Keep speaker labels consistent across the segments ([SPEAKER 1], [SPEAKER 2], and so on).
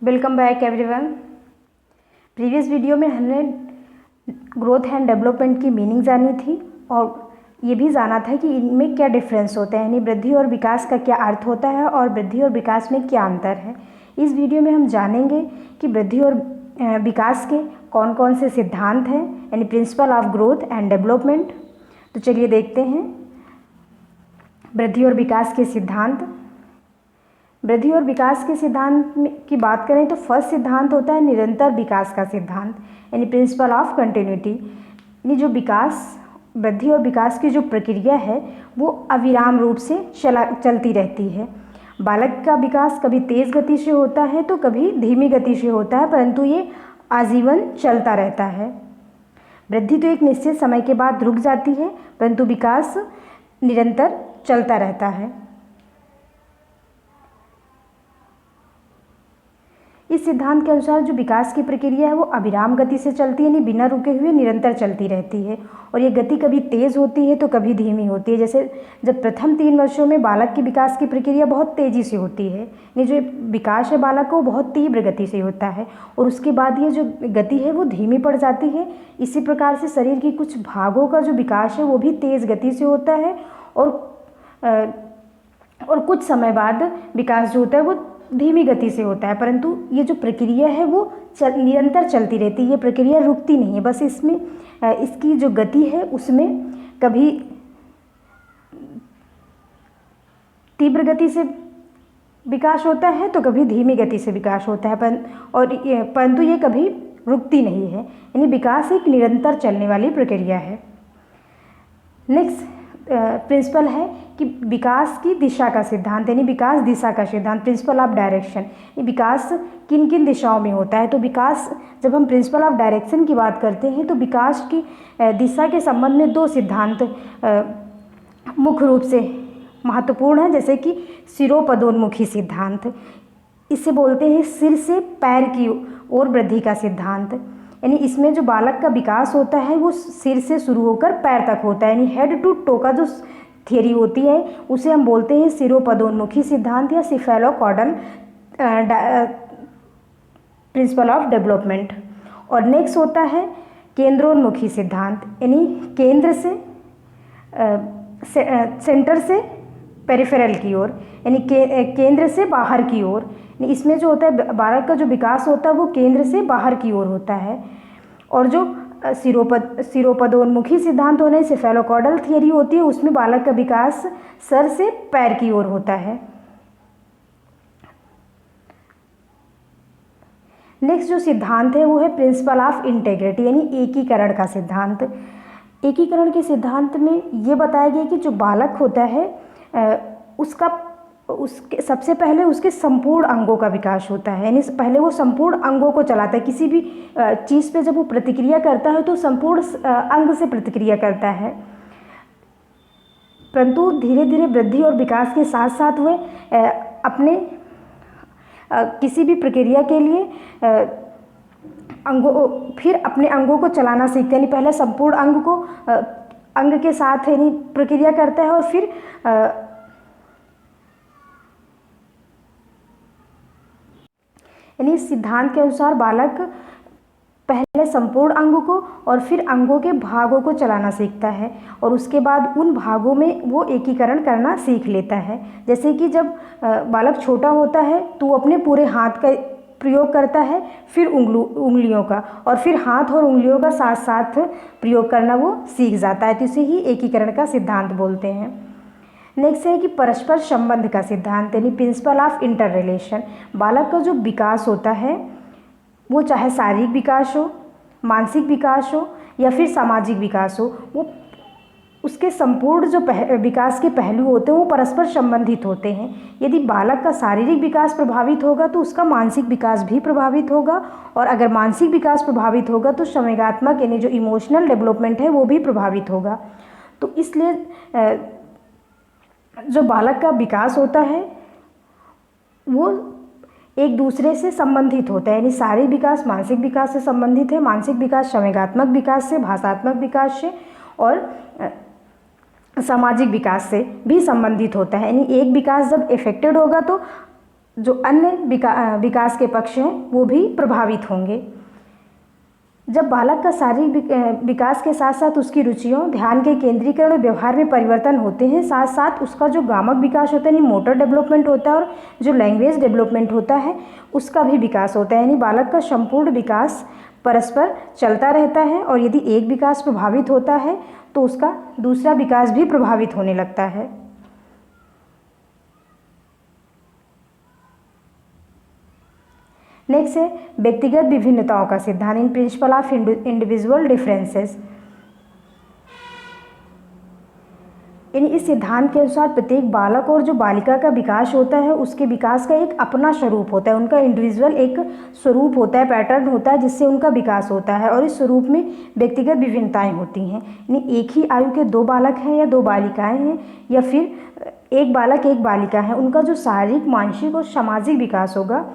[SPEAKER 1] Welcome back everyone. Previous video में हमने growth and development की मीनिंग जानी थी और ये भी जाना था कि इनमें क्या डिफरेंस होते हैं, यानी वृद्धि और विकास का क्या अर्थ होता है और वृद्धि और विकास में क्या अंतर है। इस वीडियो में हम जानेंगे कि वृद्धि और विकास के कौन कौन से सिद्धांत हैं, यानी principle of growth and development. तो चलिए देखते हैं वृद्धि और विकास के सिद्धांत। वृद्धि और विकास के सिद्धांत की बात करें तो फर्स्ट सिद्धांत होता है निरंतर विकास का सिद्धांत, यानी प्रिंसिपल ऑफ कंटिन्यूटी। यानी जो विकास, वृद्धि और विकास की जो प्रक्रिया है वो अविराम रूप से चलती रहती है। बालक का विकास कभी तेज़ गति से होता है तो कभी धीमी गति से होता है, परंतु ये आजीवन चलता रहता है। वृद्धि तो एक निश्चित समय के बाद रुक जाती है, परंतु विकास निरंतर चलता रहता है। इस सिद्धांत के अनुसार जो विकास की प्रक्रिया है वो अविराम गति से चलती है, यानी बिना रुके हुए निरंतर चलती रहती है। और ये गति कभी तेज़ होती है तो कभी धीमी होती है। जैसे जब प्रथम 3 वर्षों में बालक की विकास की प्रक्रिया बहुत तेज़ी से होती है, यानी जो विकास है बालक को बहुत तीव्र गति से होता है, और उसके बाद ये जो गति है वो धीमी पड़ जाती है। इसी प्रकार से शरीर की कुछ भागों का जो विकास है वो भी तेज़ गति से होता है, और कुछ समय बाद विकास जो होता है वो धीमी गति से होता है। परंतु ये जो प्रक्रिया है वो निरंतर चलती रहती है, ये प्रक्रिया रुकती नहीं है। बस इसमें इसकी जो गति है उसमें कभी तीव्र गति से विकास होता है तो कभी धीमी गति से विकास होता है, परंतु ये कभी रुकती नहीं है, यानी विकास एक निरंतर चलने वाली प्रक्रिया है। नेक्स्ट प्रिंसिपल है कि विकास की दिशा का सिद्धांत, यानी विकास दिशा का सिद्धांत, प्रिंसिपल ऑफ डायरेक्शन। विकास किन किन दिशाओं में होता है। तो विकास, जब हम प्रिंसिपल ऑफ डायरेक्शन की बात करते हैं तो विकास की दिशा के संबंध में 2 सिद्धांत मुख्य रूप से महत्वपूर्ण है, जैसे कि सिरोपदोन्मुखी सिद्धांत, इसे बोलते हैं सिर से पैर की ओर वृद्धि का सिद्धांत। यानी इसमें जो बालक का विकास होता है वो सिर से शुरू होकर पैर तक होता है, यानी हेड टू टो का जो थियरी होती है उसे हम बोलते हैं सिरोपदोन्मुखी सिद्धांत या सिफेलोकॉर्डल प्रिंसिपल ऑफ डेवलपमेंट। और नेक्स्ट होता है केंद्रोन्मुखी सिद्धांत, यानी केंद्र से सेंटर से पेरिफेरल की ओर, यानी केंद्र से बाहर की ओर। इसमें जो होता है बालक का जो विकास होता है वो केंद्र से बाहर की ओर होता है। और जो सिरोपदोन्मुखी सिद्धांत होने से सेफेलोकॉर्डल थियरी होती है उसमें बालक का विकास सर से पैर की ओर होता है। नेक्स्ट जो सिद्धांत है वो है प्रिंसिपल ऑफ इंटेग्रिटी, यानी एकीकरण का सिद्धांत। एकीकरण के सिद्धांत में ये बताया गया कि जो बालक होता है उसके सबसे पहले उसके संपूर्ण अंगों का विकास होता है, यानी पहले वो संपूर्ण अंगों को चलाता है। किसी भी चीज़ पे जब वो प्रतिक्रिया करता है तो संपूर्ण अंग से प्रतिक्रिया करता है, परंतु धीरे धीरे वृद्धि और विकास के साथ साथ वह अपने किसी भी प्रक्रिया के लिए फिर अपने अंगों को चलाना सीखते हैं। यानी पहले संपूर्ण अंग को अंग के साथ यानी प्रक्रिया करता है और फिर यानी इस सिद्धांत के अनुसार बालक पहले संपूर्ण अंग को और फिर अंगों के भागों को चलाना सीखता है, और उसके बाद उन भागों में वो एकीकरण करना सीख लेता है। जैसे कि जब बालक छोटा होता है तो वो अपने पूरे हाथ का प्रयोग करता है, फिर उंगलियों का, और फिर हाथ और उंगलियों का साथ साथ प्रयोग करना वो सीख जाता है। तो इसे ही एकीकरण का सिद्धांत बोलते हैं। नेक्स्ट है कि परस्पर संबंध का सिद्धांत, यानी प्रिंसिपल ऑफ इंटर रिलेशन। बालक का जो विकास होता है वो चाहे शारीरिक विकास हो, मानसिक विकास हो या फिर सामाजिक विकास हो, वो उसके संपूर्ण जो विकास के पहलू होते हैं वो परस्पर संबंधित होते हैं। यदि बालक का शारीरिक विकास प्रभावित होगा तो उसका मानसिक विकास भी प्रभावित होगा, और अगर मानसिक विकास प्रभावित होगा तो संवेगात्मक यानी जो इमोशनल डेवलपमेंट है वो भी प्रभावित होगा। तो इसलिए जो बालक का विकास होता है वो एक दूसरे से संबंधित होता है, यानी शारीरिक विकास मानसिक विकास से संबंधित है, मानसिक विकास संवेगात्मक विकास से, भाषात्मक विकास से और सामाजिक विकास से भी संबंधित होता है। यानी एक विकास जब इफेक्टेड होगा तो जो अन्य विकास के पक्ष हैं वो भी प्रभावित होंगे। जब बालक का शारीरिक विकास के साथ साथ उसकी रुचियों, ध्यान के केंद्रीकरण और व्यवहार में परिवर्तन होते हैं, साथ साथ उसका जो गामक विकास होता है यानी मोटर डेवलपमेंट होता है और जो लैंग्वेज डेवलपमेंट होता है उसका भी विकास होता है। यानी बालक का संपूर्ण विकास परस्पर चलता रहता है और यदि एक विकास प्रभावित होता है तो उसका दूसरा विकास भी प्रभावित होने लगता है। नेक्स्ट है व्यक्तिगत विभिन्नताओं का सिद्धांत, in principle of individual differences. इन इस सिद्धांत के अनुसार प्रत्येक बालक और जो बालिका का विकास होता है उसके विकास का एक अपना स्वरूप होता है, उनका इंडिविजुअल एक स्वरूप होता है, पैटर्न होता है जिससे उनका विकास होता है और इस स्वरूप में व्यक्तिगत विभिन्नताएं होती हैं। यानी एक ही आयु के दो बालक हैं या दो बालिकाएं हैं या फिर एक बालक एक बालिका है, उनका जो शारीरिक, मानसिक और सामाजिक विकास होगा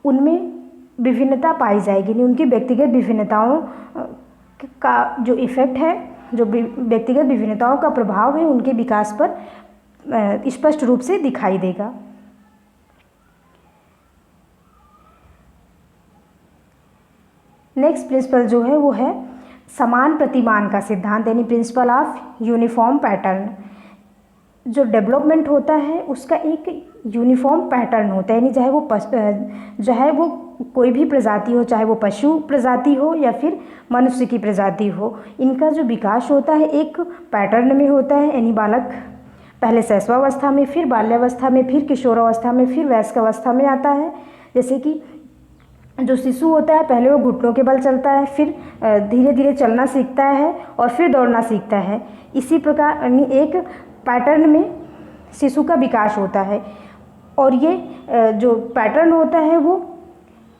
[SPEAKER 1] उनमें विभिन्नता पाई जाएगी। नहीं, उनकी व्यक्तिगत विभिन्नताओं का जो इफ़ेक्ट है, जो व्यक्तिगत विभिन्नताओं का प्रभाव है उनके विकास पर स्पष्ट रूप से दिखाई देगा। नेक्स्ट प्रिंसिपल जो है वो है समान प्रतिमान का सिद्धांत, यानी प्रिंसिपल ऑफ यूनिफॉर्म पैटर्न। जो डेवलपमेंट होता है उसका एक यूनिफॉर्म पैटर्न होता है, यानी चाहे वो कोई भी प्रजाति हो, चाहे वो पशु प्रजाति हो या फिर मनुष्य की प्रजाति हो, इनका जो विकास होता है एक पैटर्न में होता है। यानी बालक पहले शैशवावस्था में, फिर बाल्यावस्था में, फिर किशोरावस्था में, फिर वयस्कावस्था में आता है। जैसे कि जो शिशु होता है पहले वो घुटनों के बल चलता है, फिर धीरे धीरे चलना सीखता है और फिर दौड़ना सीखता है। इसी प्रकार एक पैटर्न में शिशु का विकास होता है और ये जो पैटर्न होता है वो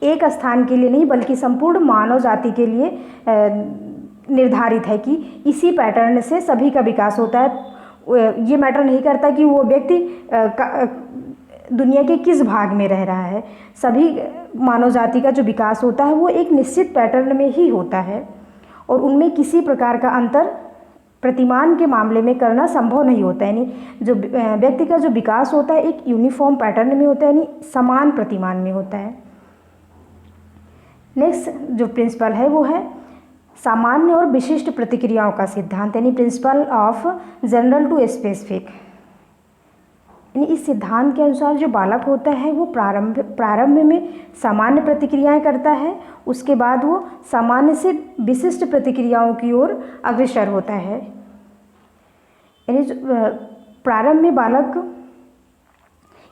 [SPEAKER 1] एक स्थान के लिए नहीं बल्कि संपूर्ण मानव जाति के लिए निर्धारित है कि इसी पैटर्न से सभी का विकास होता है। ये मैटर नहीं करता कि वो व्यक्ति दुनिया के किस भाग में रह रहा है, सभी मानव जाति का जो विकास होता है वो एक निश्चित पैटर्न में ही होता है और उनमें किसी प्रकार का अंतर प्रतिमान के मामले में करना संभव नहीं होता है। यानी जो व्यक्ति का जो विकास होता है एक यूनिफॉर्म पैटर्न में होता है, यानी समान प्रतिमान में होता है। नेक्स्ट जो प्रिंसिपल है वो है सामान्य और विशिष्ट प्रतिक्रियाओं का सिद्धांत, यानी principle of general to specific. यानी इस सिद्धांत के अनुसार जो बालक होता है वो प्रारंभ में सामान्य प्रतिक्रियाएं करता है, उसके बाद वो सामान्य से विशिष्ट प्रतिक्रियाओं की ओर अग्रसर होता है। यानी प्रारंभ में बालक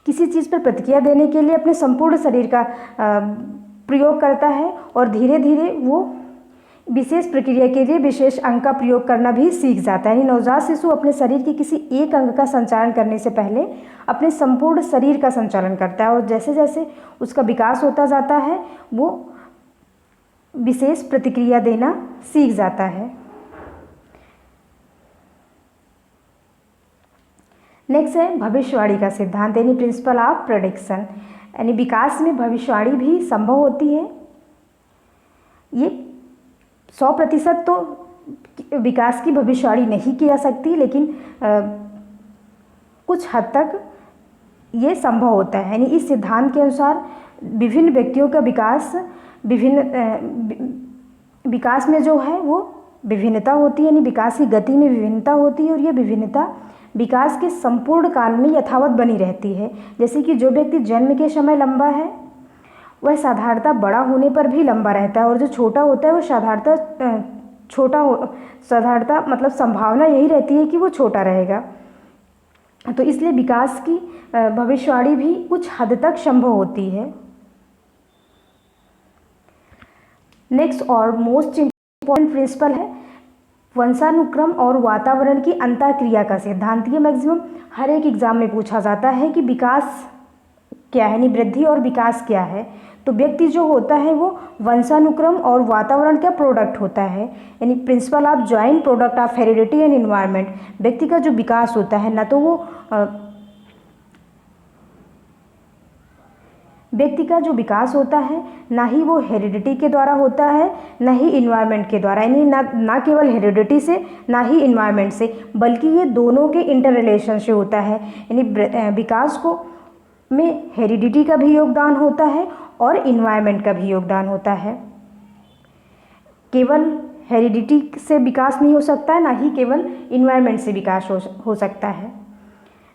[SPEAKER 1] किसी चीज़ पर प्रतिक्रिया देने के लिए अपने संपूर्ण शरीर का प्रयोग करता है और धीरे धीरे वो विशेष प्रक्रिया के लिए विशेष अंग का प्रयोग करना भी सीख जाता है। यानी नवजात शिशु अपने शरीर के किसी एक अंग का संचालन करने से पहले अपने संपूर्ण शरीर का संचालन करता है और जैसे जैसे उसका विकास होता जाता है वो विशेष प्रतिक्रिया देना सीख जाता है। नेक्स्ट है भविष्यवाणी का सिद्धांत, यानी प्रिंसिपल ऑफ प्रेडिक्शन। यानी विकास में भविष्यवाणी भी संभव होती है। ये 100% तो विकास की भविष्यवाणी नहीं की जा सकती, लेकिन कुछ हद तक ये संभव होता है। यानी इस सिद्धांत के अनुसार विभिन्न व्यक्तियों का विकास में जो है वो विभिन्नता होती है, यानी विकास की गति में विभिन्नता होती है और ये विभिन्नता विकास के संपूर्ण काल में यथावत बनी रहती है। जैसे कि जो व्यक्ति जन्म के समय लंबा है वह साधारणतः बड़ा होने पर भी लंबा रहता है और जो छोटा होता है वो साधारणतः मतलब संभावना यही रहती है कि वो छोटा रहेगा। तो इसलिए विकास की भविष्यवाणी भी कुछ हद तक संभव होती है। नेक्स्ट और मोस्ट इम्पोर्टेंट प्रिंसिपल है वंशानुक्रम और वातावरण की अंतःक्रिया का सिद्धांत। ये मैक्सिमम हर एक एग्जाम में पूछा जाता है कि विकास क्या है, यानी वृद्धि और विकास क्या है। तो व्यक्ति जो होता है वो वंशानुक्रम और वातावरण का प्रोडक्ट होता है, यानी principle of joint product of heredity and environment. व्यक्ति का जो विकास होता है ना तो वो व्यक्ति का जो विकास होता है ना ही वो हेरिडिटी के द्वारा होता है ना ही इन्वायरमेंट के द्वारा, यानी ना केवल हेरिडिटी से ना ही इन्वायरमेंट से, बल्कि ये दोनों के इंटर रिलेशन से होता है। यानी विकास को में हेरिडिटी का भी योगदान होता है और इन्वायरमेंट का भी योगदान होता है। केवल हेरिडिटी से विकास नहीं हो सकता है, ना ही केवल इन्वायरमेंट से विकास हो सकता है।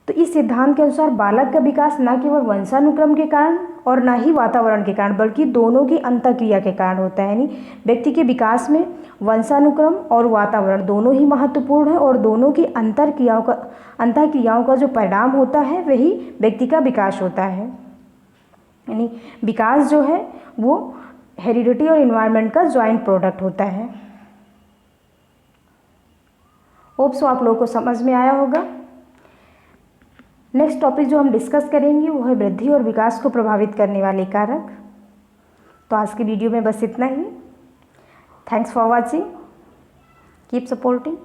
[SPEAKER 1] तो इस सिद्धांत के अनुसार बालक का विकास न केवल वंशानुक्रम के कारण और ना ही वातावरण के कारण बल्कि दोनों की अंतःक्रिया के कारण होता है। यानी व्यक्ति के विकास में वंशानुक्रम और वातावरण दोनों ही महत्वपूर्ण है और दोनों की अंतःक्रियाओं का जो परिणाम होता है वही व्यक्ति का विकास होता है। यानी विकास जो है वो हेरिडिटी और इन्वायरमेंट का जॉइंट प्रोडक्ट होता है। होप सो आप लोगों को समझ में आया होगा। नेक्स्ट टॉपिक जो हम डिस्कस करेंगे वो है वृद्धि और विकास को प्रभावित करने वाले कारक। तो आज की वीडियो में बस इतना ही। Thanks for watching, keep supporting.